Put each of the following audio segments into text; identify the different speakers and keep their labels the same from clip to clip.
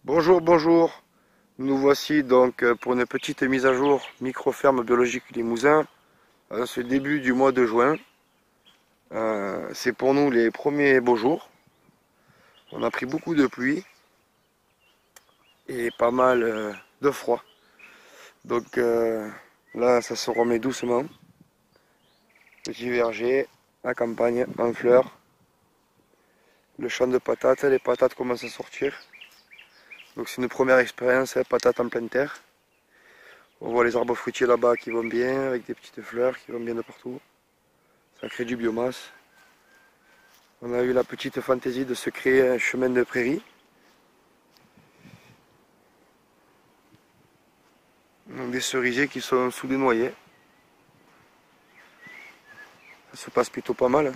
Speaker 1: Bonjour, bonjour. Nous voici donc pour une petite mise à jour micro-ferme biologique Limousin à ce début du mois de juin. C'est pour nous les premiers beaux jours. On a pris beaucoup de pluie et pas mal de froid. Donc là, ça se remet doucement. Petit verger, la campagne en fleurs, le champ de patates, les patates commencent à sortir. Donc c'est une première expérience, patates en pleine terre. On voit les arbres fruitiers là-bas qui vont bien, avec des petites fleurs qui vont bien de partout. Ça crée du biomasse. On a eu la petite fantaisie de se créer un chemin de prairie. Donc des cerisiers qui sont sous des noyers. Ça se passe plutôt pas mal, hein.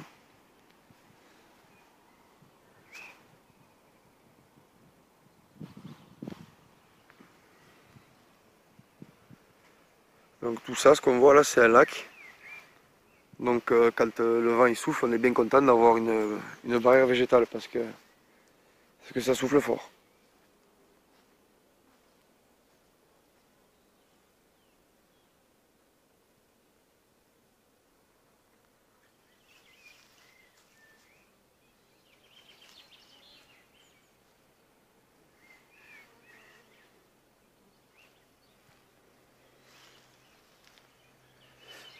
Speaker 1: Donc tout ça, ce qu'on voit là, c'est un lac. Donc quand le vent il souffle, on est bien content d'avoir une barrière végétale parce que ça souffle fort.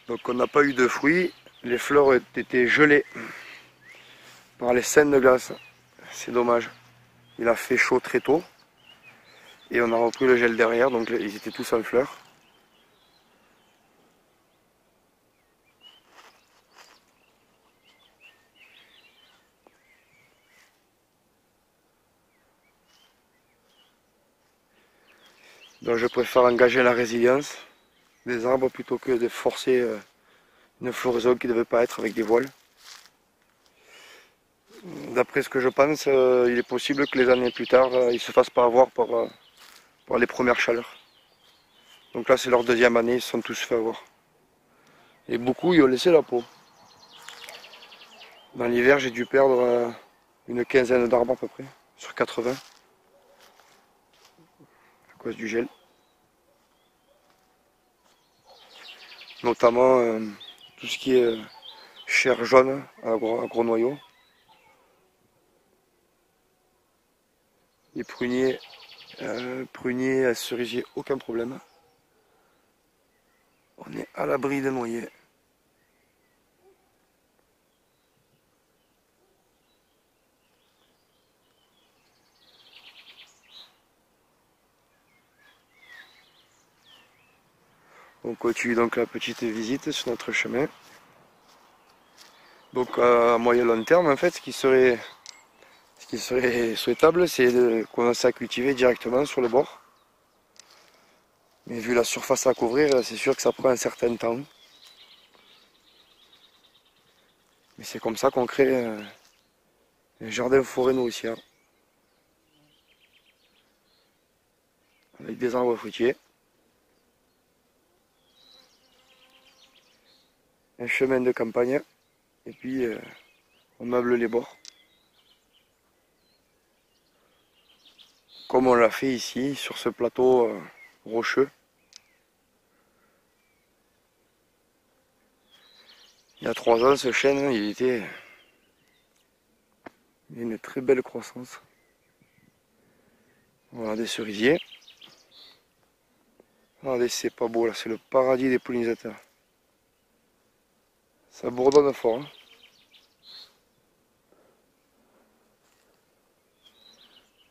Speaker 1: Donc on n'a pas eu de fruits, les fleurs ont été gelées par les scènes de glace. C'est dommage. Il a fait chaud très tôt et on a repris le gel derrière, donc ils étaient tous en fleurs. Donc je préfère engager la résilience des arbres plutôt que de forcer une floraison qui ne devait pas être avec des voiles. D'après ce que je pense, il est possible que les années plus tard, ils ne se fassent pas avoir par les premières chaleurs. Donc là, c'est leur deuxième année, ils se sont tous fait avoir. Et beaucoup, ils ont laissé la peau. Dans l'hiver, j'ai dû perdre une quinzaine d'arbres à peu près, sur 80, à cause du gel. Notamment tout ce qui est chair jaune à gros noyaux. Les pruniers, pruniers, cerisiers, aucun problème. On est à l'abri des noyers. On continue donc la petite visite sur notre chemin. Donc à moyen long terme, en fait, ce qui serait souhaitable, c'est de commencer à cultiver directement sur le bord. Mais vu la surface à couvrir, c'est sûr que ça prend un certain temps. Mais c'est comme ça qu'on crée un jardin forêt nourricière. Avec des arbres fruitiers. Un chemin de campagne. Et puis on meuble les bords. Comme on l'a fait ici, sur ce plateau rocheux. Il y a 3 ans, ce chêne, il a une très belle croissance. Voilà des cerisiers. Regardez, c'est pas beau là, c'est le paradis des pollinisateurs. Ça bourdonne fort, hein.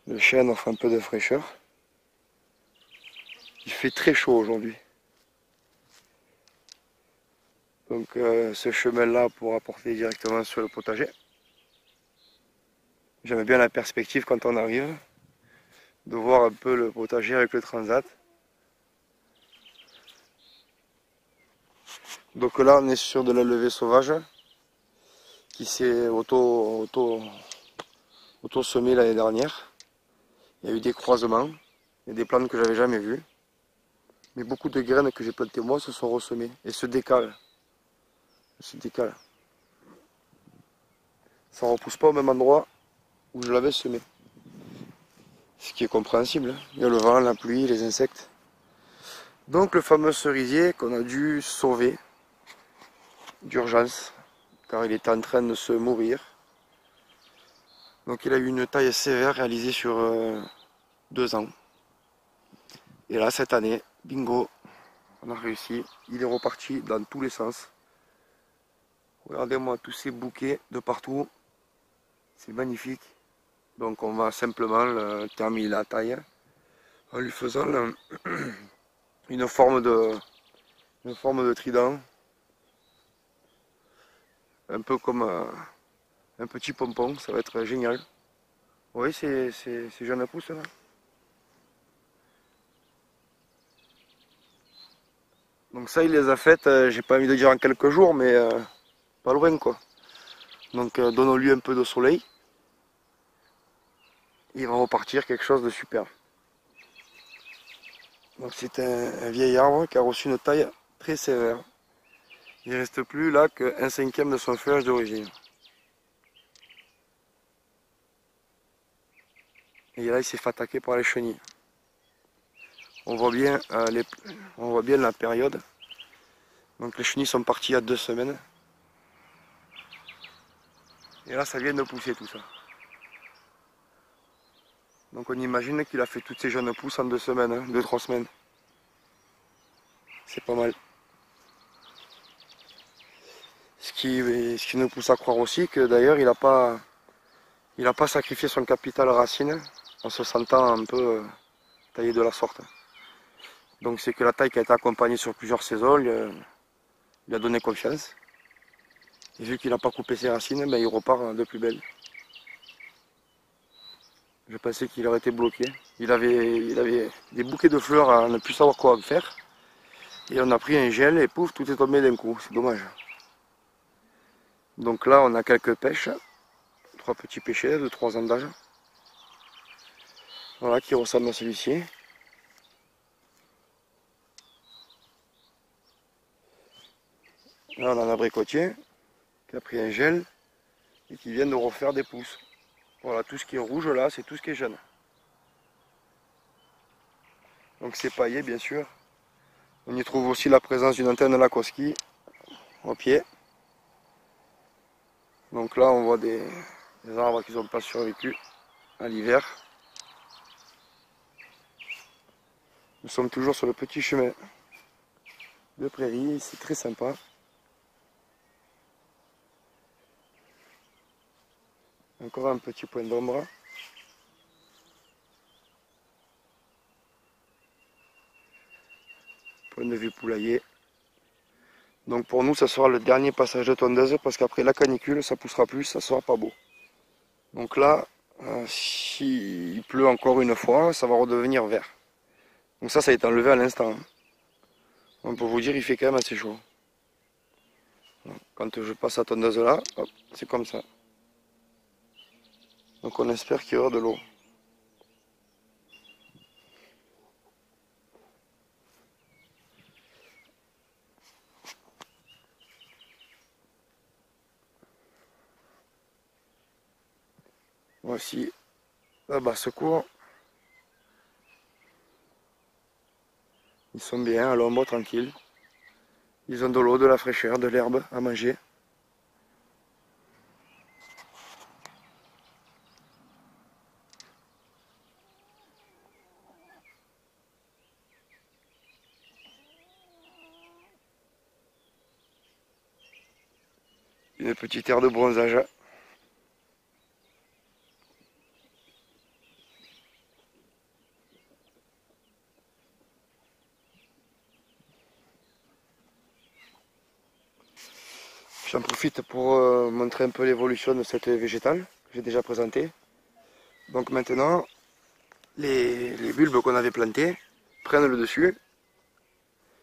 Speaker 1: Le chêne offre un peu de fraîcheur. Il fait très chaud aujourd'hui. Donc ce chemin-là pourra porter directement sur le potager. J'aime bien la perspective quand on arrive, de voir un peu le potager avec le transat. Donc là on est sur de la levée sauvage qui s'est auto-semée l'année dernière. Il y a eu des croisements, il y a des plantes que j'avais jamais vues. Mais beaucoup de graines que j'ai plantées moi se sont ressemées et se décalent. Ça ne repousse pas au même endroit où je l'avais semé. Ce qui est compréhensible, hein. Il y a le vent, la pluie, les insectes. Donc le fameux cerisier qu'on a dû sauver d'urgence, car il était en train de se mourir. Donc il a eu une taille sévère réalisée sur 2 ans. Et là, cette année, bingo, on a réussi. Il est reparti dans tous les sens. Regardez-moi tous ces bouquets de partout. C'est magnifique. Donc on va simplement terminer la taille en lui faisant une forme de trident. Un peu comme un petit pompon. Ça va être génial. Oui, c'est jeunes pousses là. Donc ça, il les a faites, j'ai pas envie de dire en quelques jours, mais pas loin quoi. Donc donnons-lui un peu de soleil. Il va repartir quelque chose de super. Donc c'est un vieil arbre qui a reçu une taille très sévère. Il ne reste plus là qu'un cinquième de son feuillage d'origine. Et là, il s'est fait attaquer par les chenilles. On voit bien, on voit bien la période. Donc les chenilles sont parties il y a 2 semaines. Et là, ça vient de pousser tout ça. Donc on imagine qu'il a fait toutes ces jeunes pousses en 2 semaines, hein, 2-3 semaines. C'est pas mal. Ce qui nous pousse à croire aussi que d'ailleurs il n'a pas sacrifié son capital racine en se sentant un peu taillé de la sorte. Donc c'est que la taille qui a été accompagnée sur plusieurs saisons lui a donné confiance. Et vu qu'il n'a pas coupé ses racines, ben, il repart de plus belle. Je pensais qu'il aurait été bloqué. Il avait des bouquets de fleurs à ne plus savoir quoi en faire. Et on a pris un gel et pouf, tout est tombé d'un coup. C'est dommage. Donc là, on a quelques pêches. 3 petits pêchets de 3 ans d'âge. Voilà, qui ressemble à celui-ci. Là, on a un abricotier qui a pris un gel et qui vient de refaire des pousses. Voilà, tout ce qui est rouge là, c'est tout ce qui est jeune. Donc c'est paillé, bien sûr. On y trouve aussi la présence d'une antenne Lakoski au pied. Donc là, on voit des arbres qui n'ont pas survécu à l'hiver. Nous sommes toujours sur le petit chemin de prairie, c'est très sympa. Encore un petit point d'ombre. Point de vue poulailler. Donc pour nous, ça sera le dernier passage de tondeuse parce qu'après la canicule, ça poussera plus, ça sera pas beau. Donc là, s'il pleut encore une fois, ça va redevenir vert. Donc ça a été enlevé à l'instant. Donc pour vous dire, il fait quand même assez chaud. Quand je passe la tondeuse là, c'est comme ça. Donc on espère qu'il y aura de l'eau. Voici la basse-cour. Ils sont bien à l'ombre, tranquilles. Ils ont de l'eau, de la fraîcheur, de l'herbe à manger. Une petite aire de bronzage. J'en profite pour montrer un peu l'évolution de cette végétale que j'ai déjà présentée. Donc maintenant, les bulbes qu'on avait plantés prennent le dessus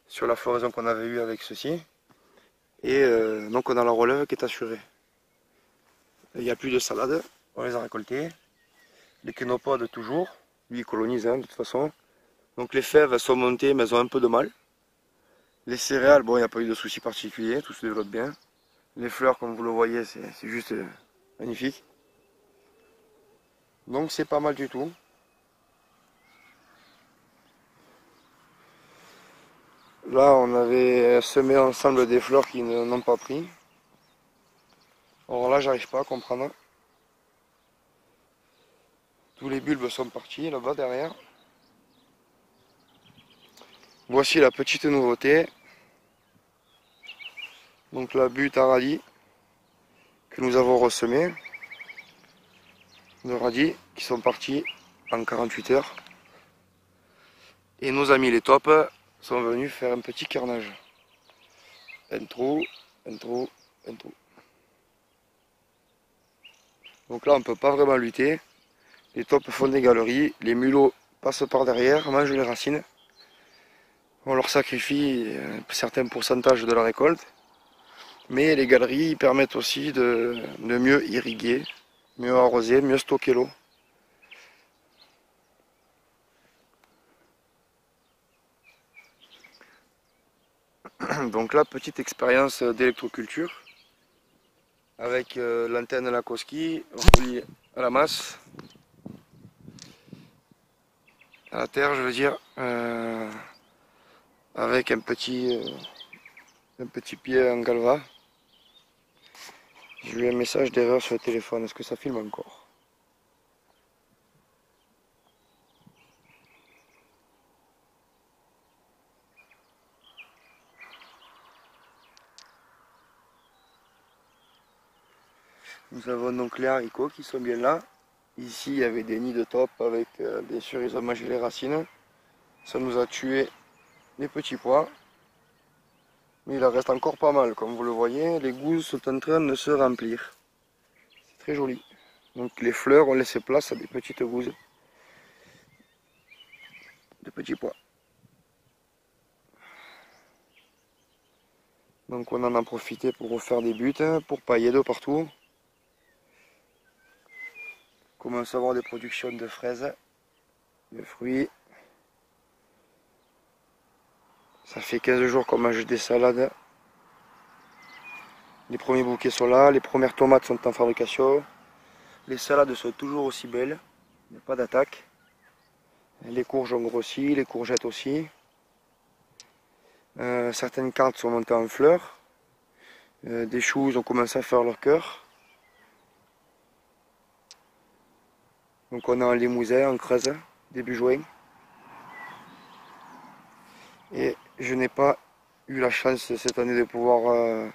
Speaker 1: sur la floraison qu'on avait eue avec ceci. Et donc on a la relève qui est assurée. Il n'y a plus de salade, on les a récoltés. Les kénopodes toujours, lui il colonise de toute façon. Donc les fèves sont montées mais elles ont un peu de mal. Les céréales, bon il n'y a pas eu de soucis particuliers, tout se développe bien. Les fleurs comme vous le voyez c'est juste magnifique. Donc c'est pas mal du tout. Là, on avait semé ensemble des fleurs qui n'ont pas pris. Alors là, j'arrive pas à comprendre. Tous les bulbes sont partis là-bas derrière. Voici la petite nouveauté. Donc la butte à radis que nous avons ressemé. De radis qui sont partis en 48 heures. Et nos amis les tops sont venus faire un petit carnage. Un trou, un trou, un trou. Donc là on ne peut pas vraiment lutter. Les tops font des galeries, les mulots passent par derrière, mangent les racines. On leur sacrifie certains pourcentages de la récolte. Mais les galeries permettent aussi de mieux irriguer, mieux arroser, mieux stocker l'eau. Donc là, petite expérience d'électroculture avec l'antenne Lakowski reliée à la masse, à la terre je veux dire, avec un petit pied en galva. J'ai eu un message d'erreur sur le téléphone, est-ce que ça filme encore? Nous avons donc les haricots qui sont bien là. Ici il y avait des nids de top avec bien sûr ils ont mangé les racines. Ça nous a tué les petits pois. Mais il en reste encore pas mal, comme vous le voyez, les gousses sont en train de se remplir. C'est très joli. Donc les fleurs ont laissé place à des petites gousses. De petits pois. Donc on en a profité pour refaire des buttes, pour pailler de partout. On commence à avoir des productions de fraises, de fruits. Ça fait 15 jours qu'on mange des salades. Les premiers bouquets sont là, les premières tomates sont en fabrication. Les salades sont toujours aussi belles, il n'y a pas d'attaque. Les courges ont grossi, les courgettes aussi. Certaines cartes sont montées en fleurs. Des choux ils ont commencé à faire leur cœur. Donc on a un limousin en creuse, début juin. Et je n'ai pas eu la chance cette année de pouvoir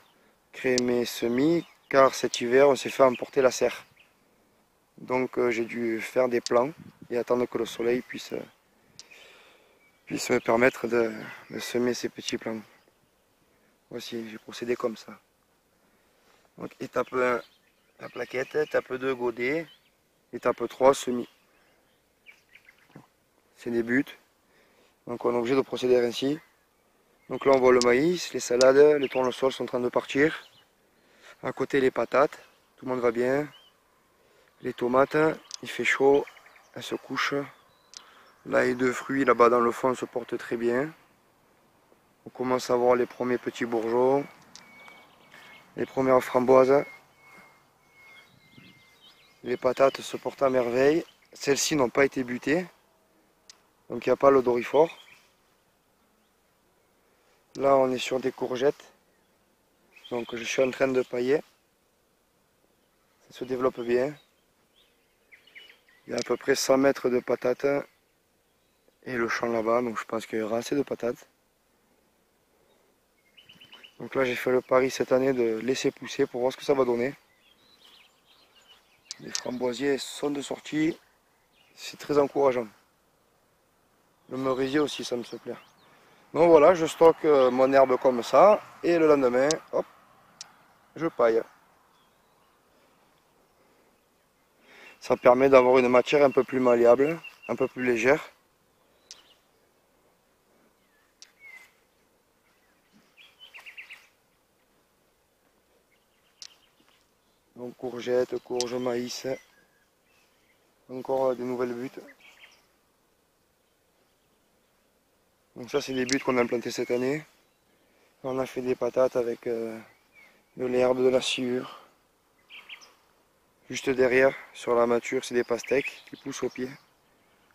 Speaker 1: créer mes semis, car cet hiver on s'est fait emporter la serre. Donc j'ai dû faire des plants et attendre que le soleil puisse me permettre de semer ces petits plants. Voici, j'ai procédé comme ça. Donc étape 1, la plaquette, étape 2, godet, étape 3, semis. C'est des buts. Donc on est obligé de procéder ainsi. Donc là on voit le maïs, les salades, les tournesols sont en train de partir. À côté les patates, tout le monde va bien. Les tomates, il fait chaud, elles se couchent. L'ail de fruits là-bas dans le fond se porte très bien. On commence à voir les premiers petits bourgeons, les premières framboises. Les patates se portent à merveille. Celles-ci n'ont pas été butées, donc il n'y a pas l'odorifort. Là on est sur des courgettes, donc je suis en train de pailler. Ça se développe bien. Il y a à peu près 100 mètres de patates et le champ là-bas, donc je pense qu'il y aura assez de patates. Donc là j'ai fait le pari cette année de laisser pousser pour voir ce que ça va donner. Les framboisiers sont de sortie, c'est très encourageant. Le merisier aussi ça me se plaît. Donc voilà, je stocke mon herbe comme ça et le lendemain, hop, je paille. Ça permet d'avoir une matière un peu plus malléable, un peu plus légère. Donc courgettes, courges, maïs, encore des nouvelles buttes. Donc ça c'est des buttes qu'on a implantées cette année. On a fait des patates avec de l'herbe, de la sciure. Juste derrière, sur la mature, c'est des pastèques qui poussent au pied.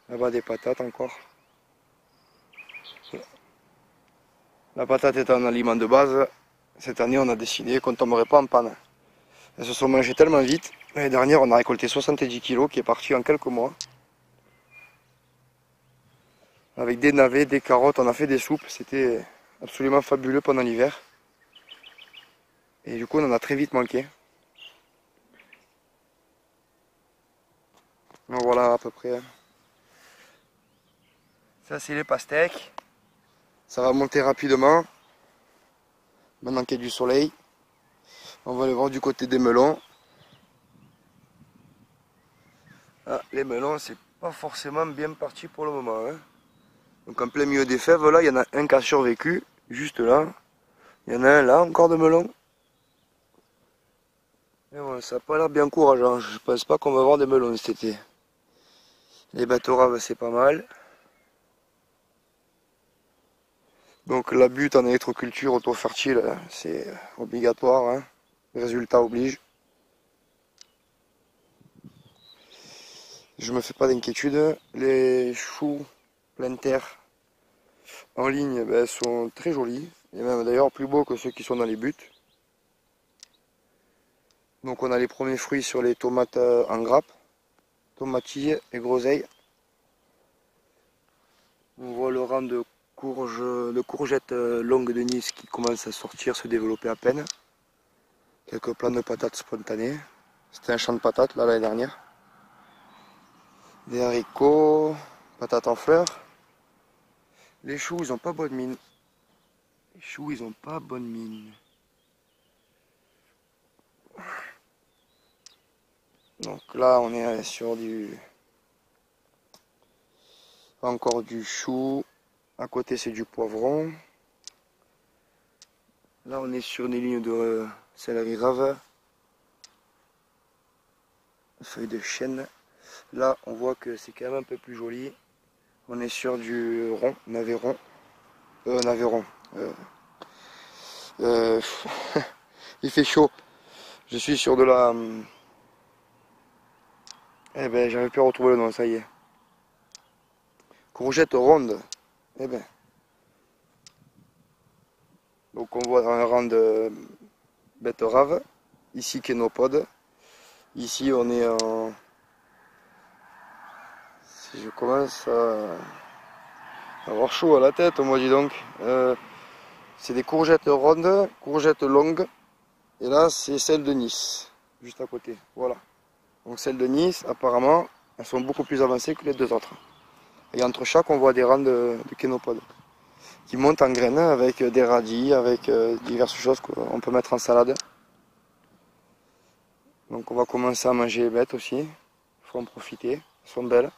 Speaker 1: Là-bas des patates encore. La patate est un aliment de base. Cette année, on a décidé qu'on ne tomberait pas en panne. Elles se sont mangées tellement vite. L'année dernière, on a récolté 70 kg qui est parti en quelques mois. Avec des navets, des carottes, on a fait des soupes. C'était absolument fabuleux pendant l'hiver. Et du coup, on en a très vite manqué. Donc voilà à peu près. Ça, c'est les pastèques. Ça va monter rapidement. Maintenant qu'il y a du soleil. On va aller voir du côté des melons. Ah, les melons, c'est pas forcément bien parti pour le moment. Hein. Donc en plein milieu des fèves, là, il y en a un qui a survécu, juste là. Il y en a un là, encore de melons. Mais bon, ça n'a pas l'air bien courageant. Je pense pas qu'on va avoir des melons cet été. Les betteraves, c'est pas mal. Donc la butte en électroculture auto-fertile, c'est obligatoire. Hein. Le résultat oblige. Je me fais pas d'inquiétude. Les choux pleine terre en ligne ben, sont très jolis. Et même d'ailleurs plus beaux que ceux qui sont dans les buttes. Donc on a les premiers fruits sur les tomates en grappe. Tomatilles et groseilles. On voit le rang de courgettes longues de Nice qui commencent à sortir, se développer à peine. Quelques plants de patates spontanées. C'était un champ de patates là l'année dernière. Des haricots, patates en fleurs. Les choux, ils ont pas bonne mine. Les choux, ils ont pas bonne mine. Donc là, on est sur encore du chou. À côté, c'est du poivron. Là, on est sur des lignes de céleri rave. Feuilles de chêne. Là, on voit que c'est quand même un peu plus joli. On est sur du rond, navéron. Navéron. Il fait chaud. Je suis sur de la... Eh ben, j'avais pu retrouver le nom, ça y est. Courgette ronde. Eh ben. Donc on voit un rang de betterave. Ici, kénopode. Ici, on est en... Si je commence à avoir chaud à la tête, moi dis donc. C'est des courgettes rondes, courgettes longues. Et là, c'est celle de Nice, juste à côté. Voilà. Donc celles de Nice, apparemment, elles sont beaucoup plus avancées que les deux autres. Et entre chaque, on voit des rangs de kénopodes qui montent en graines avec des radis, avec diverses choses qu'on peut mettre en salade. Donc on va commencer à manger les bêtes aussi. Il faut en profiter. Elles sont belles.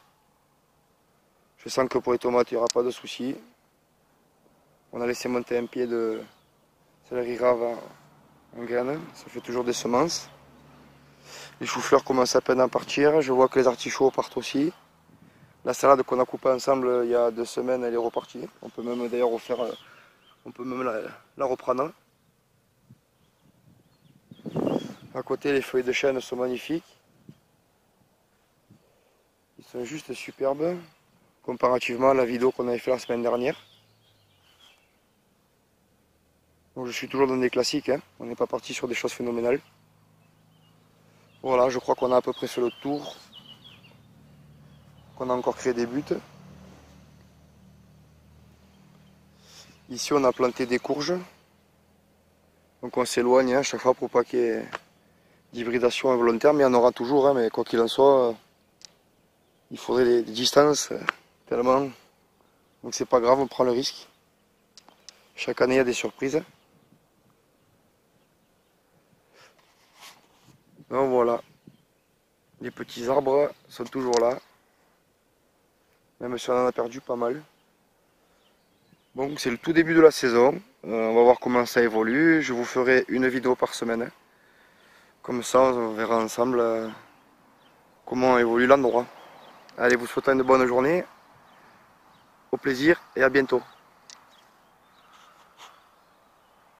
Speaker 1: Je sens que pour les tomates, il n'y aura pas de soucis. On a laissé monter un pied de céleri rave en graines. Ça fait toujours des semences. Les choux-fleurs commencent à peine à partir. Je vois que les artichauts partent aussi. La salade qu'on a coupée ensemble il y a 2 semaines, elle est repartie. On peut même d'ailleurs refaire, on peut même la reprendre. À côté, les feuilles de chêne sont magnifiques. Ils sont juste superbes, comparativement à la vidéo qu'on avait fait la semaine dernière. Donc je suis toujours dans des classiques, hein. On n'est pas parti sur des choses phénoménales. Voilà, je crois qu'on a à peu près fait le tour. Qu'on a encore créé des buts. Ici on a planté des courges. Donc on s'éloigne à chaque fois pour pas qu'il y ait d'hybridation involontaire, mais il y en aura toujours, hein, mais quoi qu'il en soit, il faudrait des distances tellement. Donc c'est pas grave, on prend le risque. Chaque année il y a des surprises. Donc voilà, les petits arbres sont toujours là, même si on en a perdu pas mal. Donc c'est le tout début de la saison, on va voir comment ça évolue, je vous ferai une vidéo par semaine. Comme ça on verra ensemble comment évolue l'endroit. Allez, vous souhaitez une bonne journée, au plaisir et à bientôt.